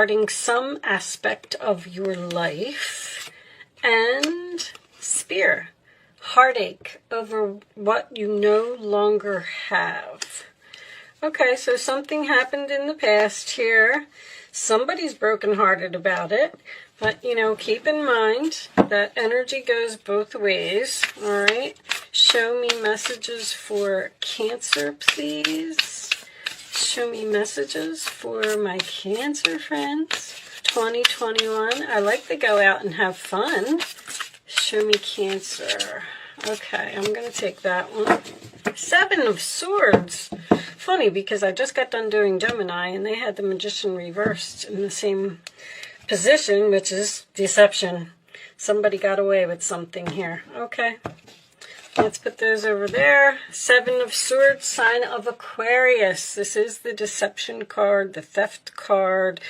starting some aspect of your life. And Spear, heartache over what you no longer have. Okay, so something happened in the past here. Somebody's brokenhearted about it. But, you know, keep in mind that energy goes both ways. All right. Show me messages for Cancer, please. Show me messages for my Cancer friends. 2021. I like to go out and have fun. Show me Cancer. Okay, I'm going to take that one. 7 of Swords. Funny, because I just got done doing Gemini, and they had the Magician reversed in the same position, which is deception. Somebody got away with something here. Okay. Let's put those over there. 7 of Swords, sign of Aquarius. This is the deception card, the theft card,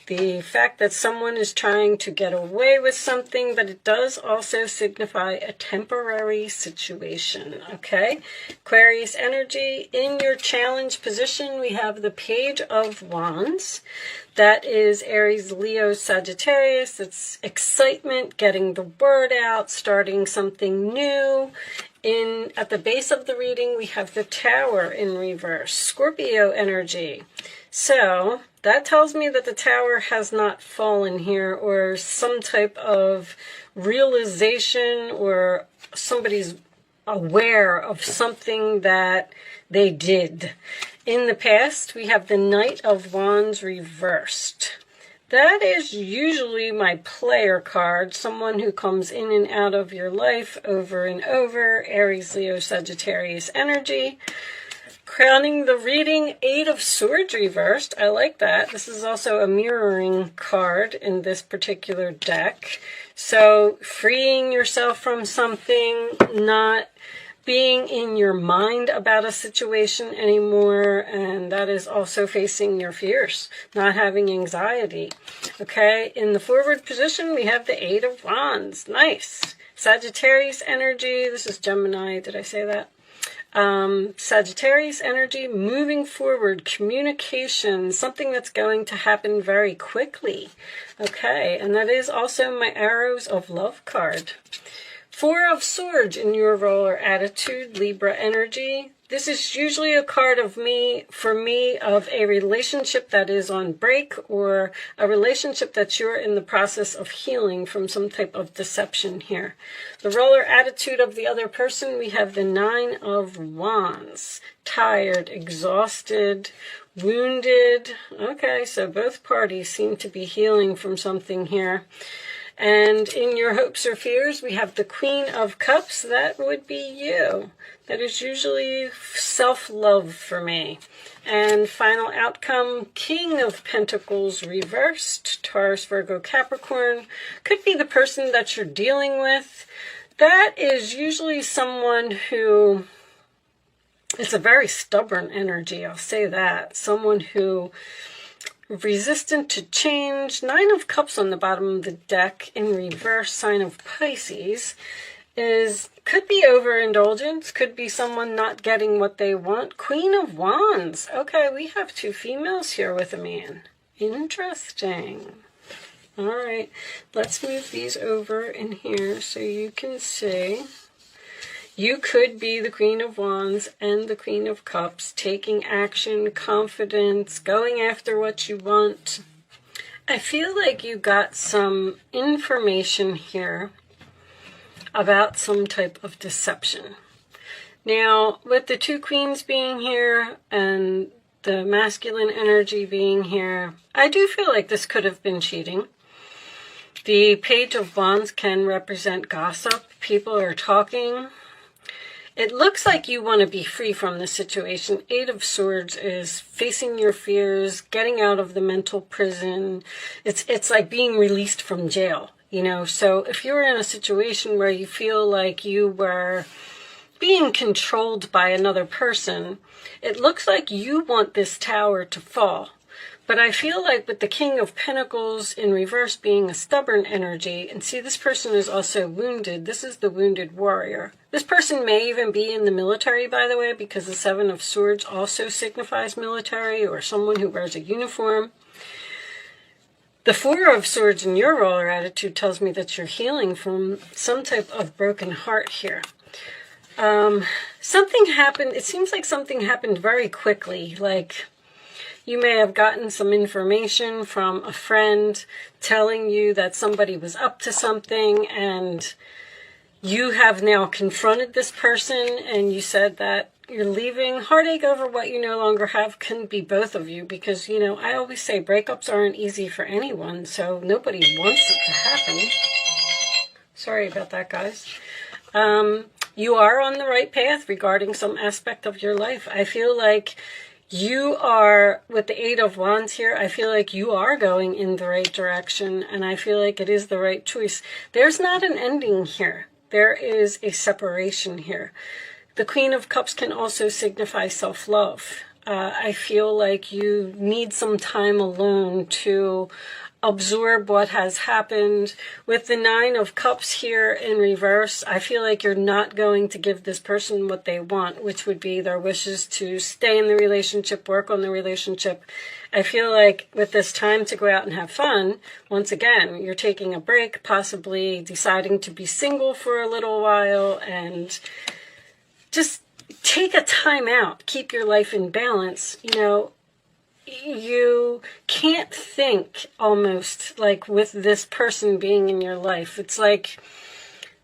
the fact that someone is trying to get away with something, but it does also signify a temporary situation, okay? Aquarius energy, in your challenge position, we have the Page of Wands. That is Aries, Leo, Sagittarius. It's excitement, getting the word out, starting something new. At the base of the reading, we have the Tower in reverse, Scorpio energy. So that tells me that the Tower has not fallen here, or some type of realization, or somebody's aware of something that they did. In the past, we have the Knight of Wands reversed. That is usually my player card, someone who comes in and out of your life over and over. Aries, Leo, Sagittarius energy. Crowning the reading, 8 of Swords reversed. I like that. This is also a mirroring card in this particular deck. So freeing yourself from something, not being in your mind about a situation anymore, and that is also facing your fears, not having anxiety. Okay, in the forward position, we have the 8 of Wands. Nice. Sagittarius energy. This is Gemini. Did I say that? Sagittarius energy, moving forward, communication, something that's going to happen very quickly. Okay, and that is also my Arrows of Love card. 4 of Swords in your role or attitude, Libra energy. This is usually a card of for me, of a relationship that is on break, or a relationship that you're in the process of healing from some type of deception here. The role or attitude of the other person, we have the 9 of Wands. Tired, exhausted, wounded. Okay, so both parties seem to be healing from something here. And in your hopes or fears, we have the Queen of Cups. That would be you. That is usually self-love for me. And final outcome, King of Pentacles reversed, Taurus, Virgo, Capricorn. Could be the person that you're dealing with. That is usually someone who, it's a very stubborn energy, I'll say that. Someone who resistant to change. 9 of Cups on the bottom of the deck in reverse, sign of Pisces, could be overindulgence, could be someone not getting what they want. Queen of Wands. Okay, we have 2 females here with a man. Interesting. All right, let's move these over in here so you can see. You could be the Queen of Wands and the Queen of Cups, taking action, confidence, going after what you want. I feel like you got some information here about some type of deception. Now, with the 2 queens being here and the masculine energy being here, I do feel like this could have been cheating. The Page of Wands can represent gossip. People are talking. It looks like you want to be free from the situation. 8 of Swords is facing your fears, getting out of the mental prison. It's like being released from jail, you know. So if you're in a situation where you feel like you were being controlled by another person, it looks like you want this tower to fall. But I feel like with the King of Pentacles in reverse being a stubborn energy, and see, this person is also wounded. This is the wounded warrior. This person may even be in the military, by the way, because the 7 of Swords also signifies military or someone who wears a uniform. The Four of Swords in your roller attitude tells me that you're healing from some type of broken heart here. Something happened. It seems like something happened very quickly. Like you may have gotten some information from a friend telling you that somebody was up to something, and you have now confronted this person and you said that you're leaving. Heartache over what you no longer have can be both of you, because, you know, I always say breakups aren't easy for anyone, so nobody wants it to happen. Sorry about that, guys. You are on the right path regarding some aspect of your life. I feel like you are, with the Eight of Wands here, I feel like you are going in the right direction, and I feel like it is the right choice. There's not an ending here. There is a separation here. The Queen of Cups can also signify self-love. I feel like you need some time alone to absorb what has happened. With the Nine of Cups here in reverse, I feel like you're not going to give this person what they want, which would be their wishes to stay in the relationship, work on the relationship. I feel like with this time to go out and have fun, once again, you're taking a break, possibly deciding to be single for a little while, and just take a time out. Keep your life in balance. You know, you can't think almost like with this person being in your life. It's like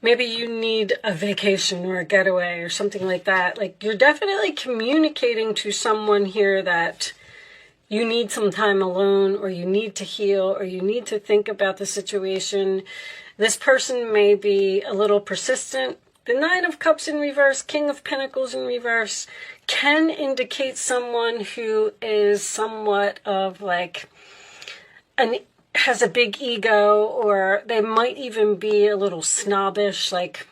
maybe you need a vacation or a getaway or something like that. Like you're definitely communicating to someone here that you need some time alone, or you need to heal, or you need to think about the situation. This person may be a little persistent. The Nine of Cups in reverse, King of Pentacles in reverse, can indicate someone who is somewhat of like, has a big ego, or they might even be a little snobbish, like,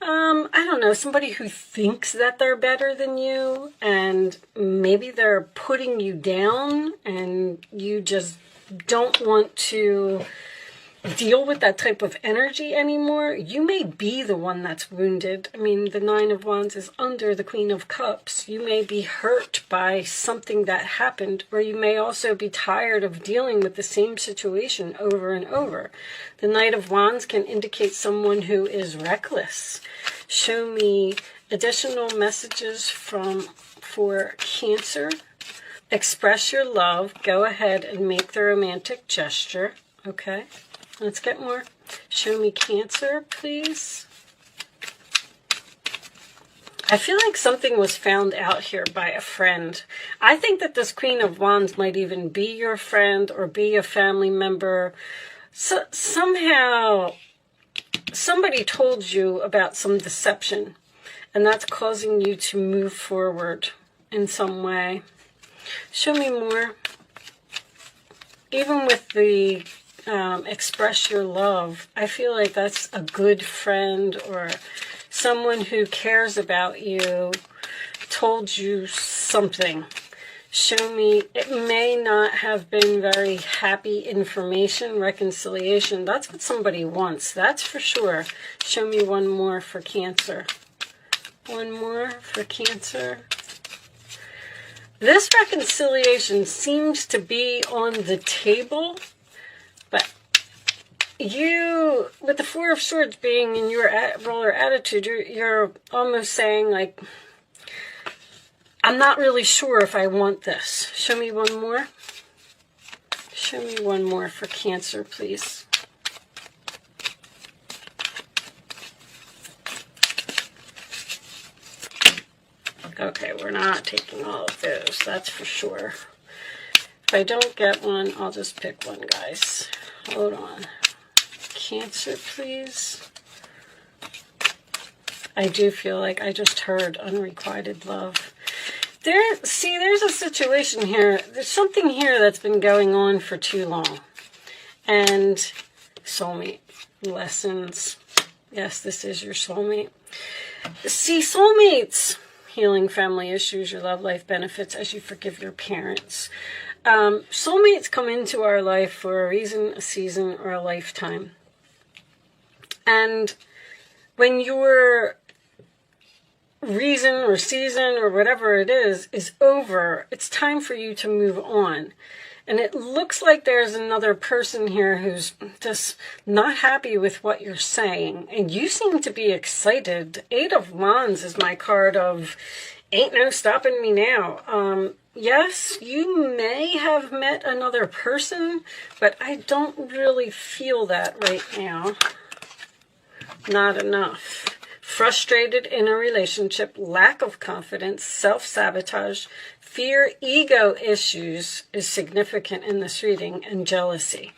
I don't know, somebody who thinks that they're better than you, and maybe they're putting you down, and you just don't want to deal with that type of energy anymore. You may be the one that's wounded. I mean, the Nine of Wands is under the Queen of Cups. You may be hurt by something that happened, or you may also be tired of dealing with the same situation over and over. The Knight of Wands can indicate someone who is reckless. Show me additional messages for Cancer. Express your love. Go ahead and make the romantic gesture. Okay. Let's get more. Show me Cancer, please. I feel like something was found out here by a friend. I think that this Queen of Wands might even be your friend or be a family member. So somehow somebody told you about some deception, and that's causing you to move forward in some way. Show me more. Even with the express your love, I feel like that's a good friend or someone who cares about you told you something. Show me, it may not have been very happy information, reconciliation. That's what somebody wants, that's for sure. Show me one more for Cancer. One more for Cancer. This reconciliation seems to be on the table, but you, with the Four of Swords being in your roller attitude, you're almost saying, like, I'm not really sure if I want this. Show me one more. Show me one more for Cancer, please. Okay, we're not taking all of those, that's for sure. If I don't get one, I'll just pick one, guys. Hold on. Cancer, please. I do feel like I just heard unrequited love. There's a situation here. There's something here that's been going on for too long. And soulmate lessons. Yes, this is your soulmate. See, soulmates, healing family issues, your love life benefits as you forgive your parents. Soulmates come into our life for a reason, a season, or a lifetime. And when your reason or season or whatever it is over, it's time for you to move on. And it looks like there's another person here who's just not happy with what you're saying. And you seem to be excited. 8 of Wands is my card of ain't no stopping me now. Yes, you may have met another person, but I don't really feel that right now. Not enough. Frustrated in a relationship, lack of confidence, self-sabotage, fear, ego issues is significant in this reading, and jealousy.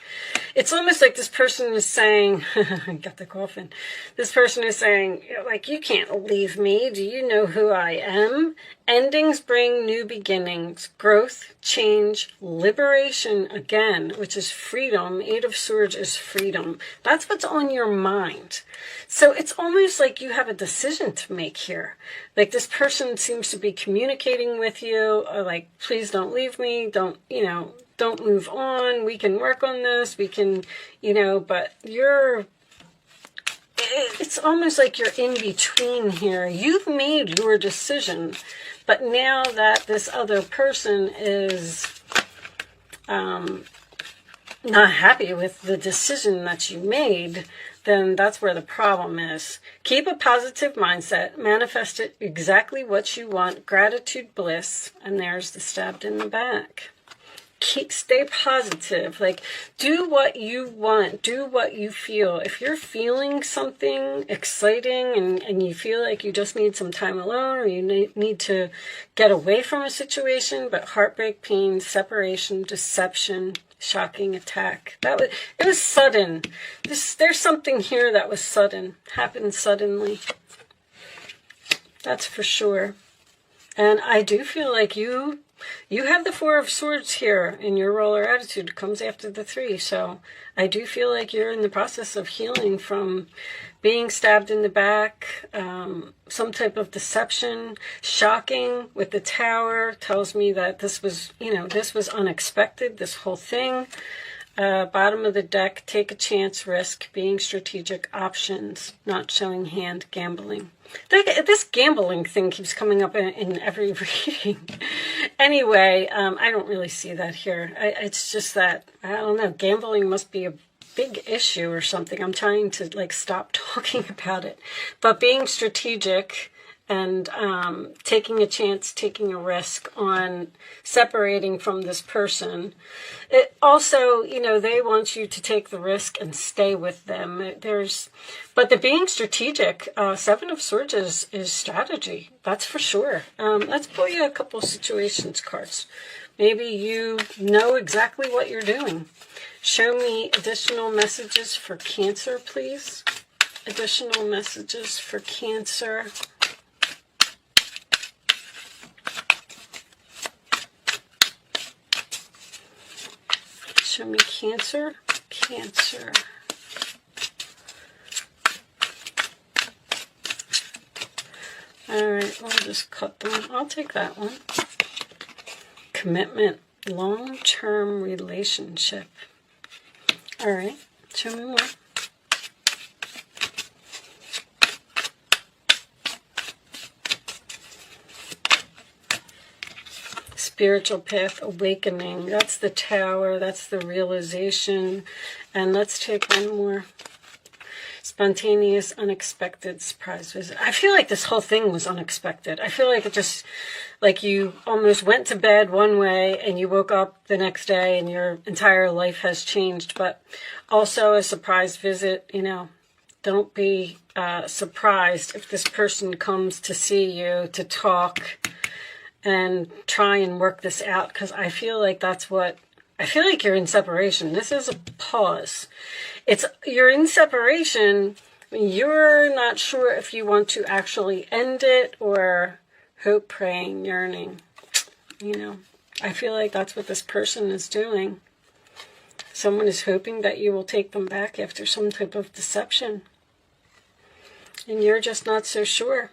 It's almost like this person is saying, I got the coffin. This person is saying, like, you can't leave me. Do you know who I am? Endings bring new beginnings, growth, change, liberation again, which is freedom. 8 of Swords is freedom. That's what's on your mind. So it's almost like you have a decision to make here. Like this person seems to be communicating with you, like, please don't leave me, don't move on, we can work on this, we can, but it's almost like you're in between here. You've made your decision, but now that this other person is not happy with the decision that you made, then that's where the problem is. Keep a positive mindset, manifest it exactly what you want, gratitude, bliss, and there's the stabbed in the back. Stay positive, like do what you want, do what you feel. If you're feeling something exciting and you feel like you just need some time alone, or you need to get away from a situation, but heartbreak, pain, separation, deception, shocking attack, it was sudden. There's something here that was sudden, happened suddenly, that's for sure. And I do feel like you have the 4 of Swords here in your roller attitude. It comes after the 3. So I do feel like you're in the process of healing from being stabbed in the back, some type of deception, shocking with the Tower tells me that this was, this was unexpected, this whole thing. Bottom of the deck, take a chance, risk, being strategic, options, not showing hand, gambling. This gambling thing keeps coming up in every reading. Anyway, I don't really see that here. It's just that, I don't know, gambling must be a big issue or something. I'm trying to stop talking about it. But being strategic and taking a chance, taking a risk on separating from this person. It also, they want you to take the risk and stay with them. But the being strategic, 7 of Swords is strategy. That's for sure. Let's pull you a couple situations cards. Maybe you know exactly what you're doing. Show me additional messages for Cancer, please. Additional messages for Cancer. Show me Cancer. Cancer. All right, I'll just cut them. I'll take that one. Commitment. Long-term relationship. All right, show me more. Spiritual path, awakening. That's the Tower. That's the realization. And let's take one more. Spontaneous, unexpected surprise visit. I feel like this whole thing was unexpected. I feel like it just, like you almost went to bed one way and you woke up the next day and your entire life has changed. But also a surprise visit, don't be surprised if this person comes to see you, to talk and try and work this out, because I feel like I feel like you're in separation. This is a pause. You're in separation. You're not sure if you want to actually end it or hope, praying, yearning. I feel like that's what this person is doing. Someone is hoping that you will take them back after some type of deception. And you're just not so sure.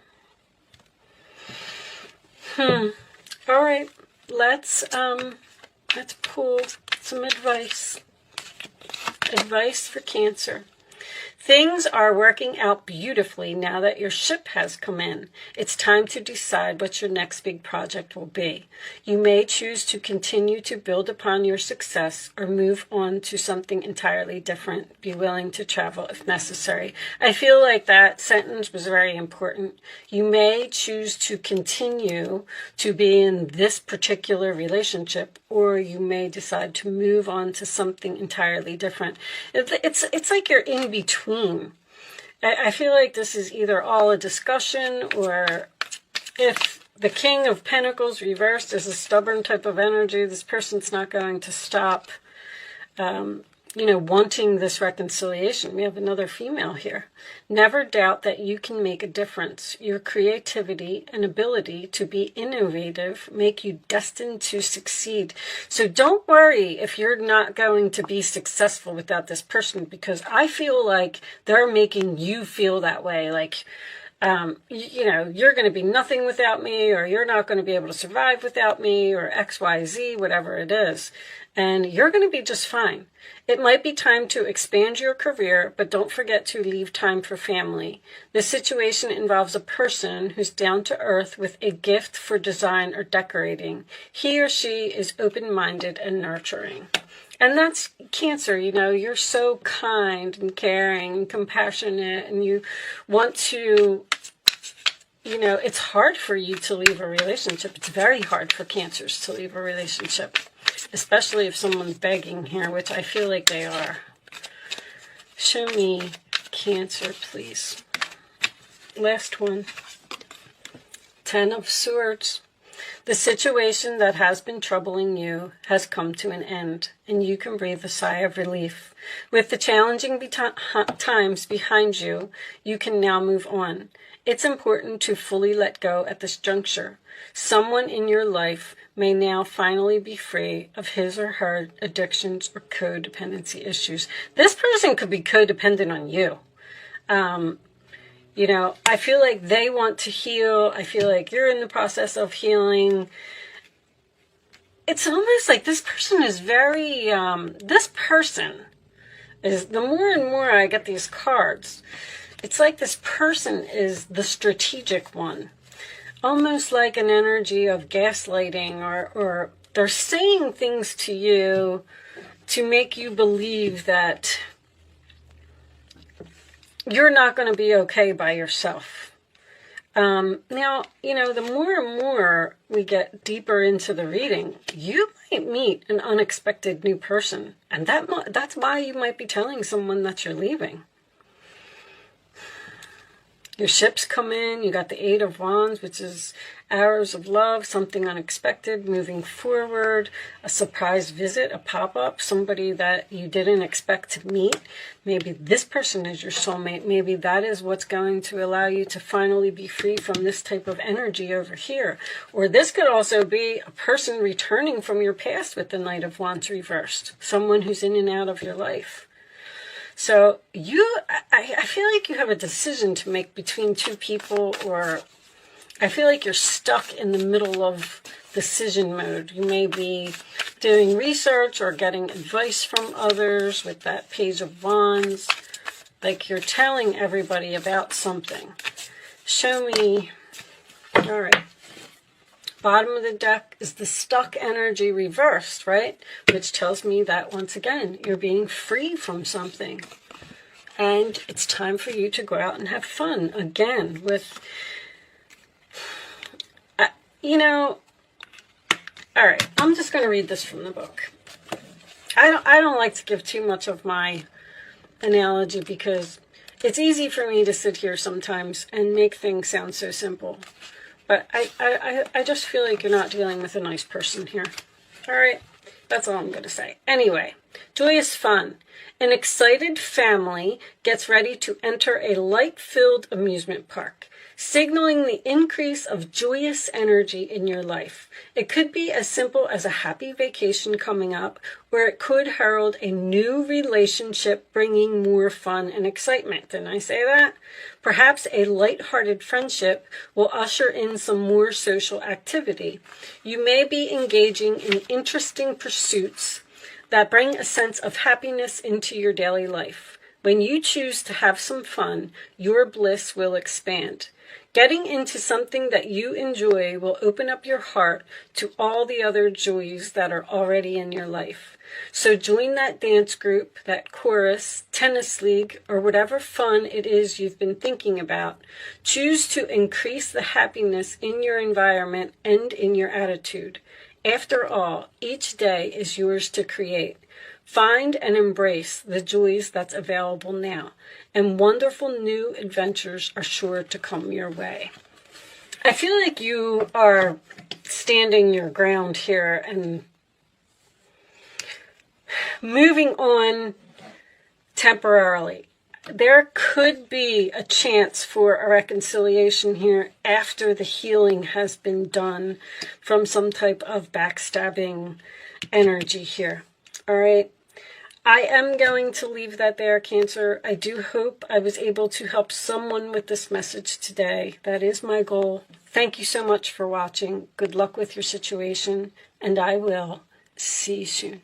All right, let's pull some advice. Advice for Cancer. Things are working out beautifully now that your ship has come in. It's time to decide what your next big project will be. You may choose to continue to build upon your success or move on to something entirely different. Be willing to travel if necessary. I feel like that sentence was very important. You may choose to continue to be in this particular relationship, or you may decide to move on to something entirely different. It's like you're in between. I feel like this is either all a discussion, or if the King of Pentacles reversed is a stubborn type of energy, this person's not going to stop, wanting this reconciliation. We have another female here. Never doubt that you can make a difference. Your creativity and ability to be innovative make you destined to succeed. So don't worry if you're not going to be successful without this person, because I feel like they're making you feel that way. Like, you're going to be nothing without me, or you're not going to be able to survive without me, or X, Y, Z, whatever it is. And you're going to be just fine. It might be time to expand your career, but don't forget to leave time for family. This situation involves a person who's down to earth with a gift for design or decorating. He or she is open-minded and nurturing. And that's Cancer. You're so kind and caring and compassionate, and you want to, it's hard for you to leave a relationship. It's very hard for Cancers to leave a relationship, especially if someone's begging here, which I feel like they are. Show me Cancer, please. Last one. 10 of Swords. The situation that has been troubling you has come to an end, and you can breathe a sigh of relief. With the challenging times behind you, you can now move on. It's important to fully let go at this juncture. Someone in your life may now finally be free of his or her addictions or codependency issues. This person could be codependent on you. I feel like they want to heal. I feel like you're in the process of healing. It's almost like this person is very, the more and more I get these cards, it's like this person is the strategic one. Almost like an energy of gaslighting, or they're saying things to you to make you believe that you're not going to be okay by yourself. Now, the more and more we get deeper into the reading, you might meet an unexpected new person. And that's why you might be telling someone that you're leaving. Your ships come in, you got the 8 of Wands, which is arrows of love, something unexpected, moving forward, a surprise visit, a pop-up, somebody that you didn't expect to meet. Maybe this person is your soulmate. Maybe that is what's going to allow you to finally be free from this type of energy over here. Or this could also be a person returning from your past with the Knight of Wands reversed, someone who's in and out of your life. So I feel like you have a decision to make between two people, or I feel like you're stuck in the middle of decision mode. You may be doing research or getting advice from others with that Page of Wands. Like you're telling everybody about something. Show me. All right. Bottom of the deck is the stuck energy reversed, right? Which tells me that, once again, you're being free from something. And it's time for you to go out and have fun again with, all right, I'm just going to read this from the book. I don't like to give too much of my analogy, because it's easy for me to sit here sometimes and make things sound so simple. But I just feel like you're not dealing with a nice person here. All right, that's all I'm going to say. Anyway, joyous fun. An excited family gets ready to enter a light-filled amusement park, signaling the increase of joyous energy in your life. It could be as simple as a happy vacation coming up, or it could herald a new relationship bringing more fun and excitement. Didn't I say that? Perhaps a light-hearted friendship will usher in some more social activity. You may be engaging in interesting pursuits that bring a sense of happiness into your daily life. When you choose to have some fun, your bliss will expand. Getting into something that you enjoy will open up your heart to all the other joys that are already in your life. So join that dance group, that chorus, tennis league, or whatever fun it is you've been thinking about. Choose to increase the happiness in your environment and in your attitude. After all, each day is yours to create. Find and embrace the joys that's available now, and wonderful new adventures are sure to come your way. I feel like you are standing your ground here and moving on temporarily. There could be a chance for a reconciliation here after the healing has been done from some type of backstabbing energy here. All right. I am going to leave that there, Cancer. I do hope I was able to help someone with this message today. That is my goal. Thank you so much for watching. Good luck with your situation, and I will see you soon.